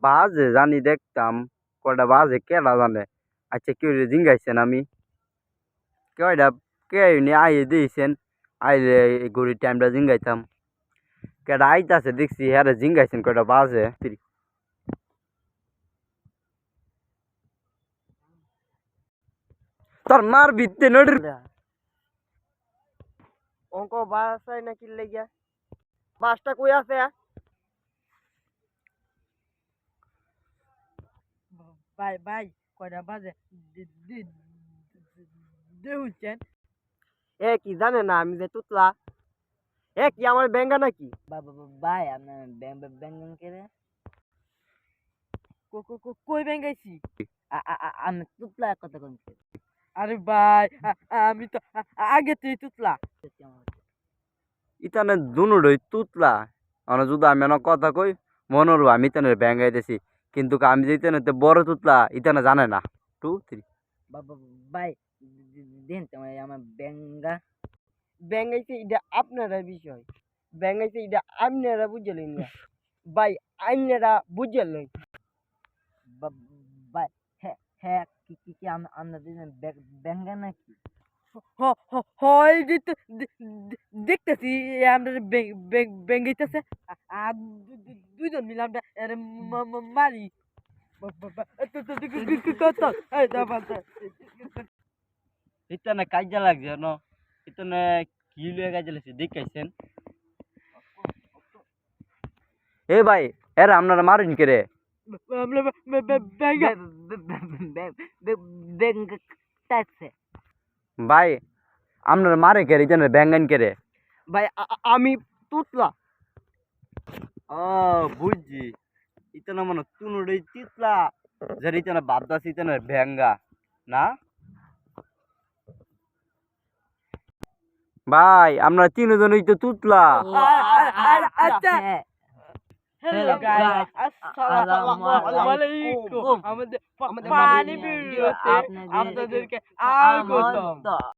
বাজে জানি দেখতাম কয়টা বাজে কেডা জানে। আচ্ছা কেউ জিঙ্গাইছেন আমি কয়টা কে আইয়ে দিয়েছেন আইলে ঘড়ির টাইমটা জিঙ্গাইতাম কেডা আইতাছে দেখছি হ্যাঁ জিঙ্গাইছেন কয়টা বাজে তোর মার ভিত্তে নড়ির অঙ্ক বাসায় না কি লেগিয়া বাসটা কই আছে ভাই ভাই কয়টা বাজে দেখুছেন এ কি জানে না আমি যে তুতলা এ কি আমার ব্যাঙ্গা নাকি ভাই আপনার ব্যাঙ্গন কেড়ে কই ব্যাঙ্গাইছি আমি তুতলা কথা কমছে। আরে ভাই আমি তো আগে তুই তুতলা ইতানে দুনুডই তুতলা মানে যদি আমি না কথা কই মনোর আমি ইতানে ব্যাঙ্গাইতেছি কিন্তু আমি যে ইতানে বড় তুতলা ইতানে জানে না 2 3 ভাই দিন তোমার আমার ব্যাঙ্গা ব্যাঙ্গাইছে এটা আপনারা বিষয় ব্যাঙ্গাইছে এটা আপনারা বুঝলেন না ভাই আপনারা বুঝলেন ভাই হ্যাঁ হ্যাঁ কি কি কি আমরা দুজন ব্যাঙ্গা নাকি হয় দেখতেছি আমরা ব্যাঙ্গাইতেছে আর দুজন মিলে আমরা মারি ইতানে কাজা লাগছে ন ইতানে কি লয়ে কাজা লাগছে দেখাইছেন এ ভাই এরা আপনারা মারেন কে রে ভাই আপনারা মারে কে রে ইতানে ব্যাঙ্গান কে রে ভাই আমি তুতলা ও বুঝছি ইতানে মনে তুনুড়ি তিতলা যার ইতানে বাদাস ইতানে ব্যাঙ্গা না ভাই আমরা তিনজনই তো তুতলা আচ্ছা Hello guys, আসসালামু আলাইকুম আমাদের পানি ভিডিওতে আপনাদেরকে স্বাগতম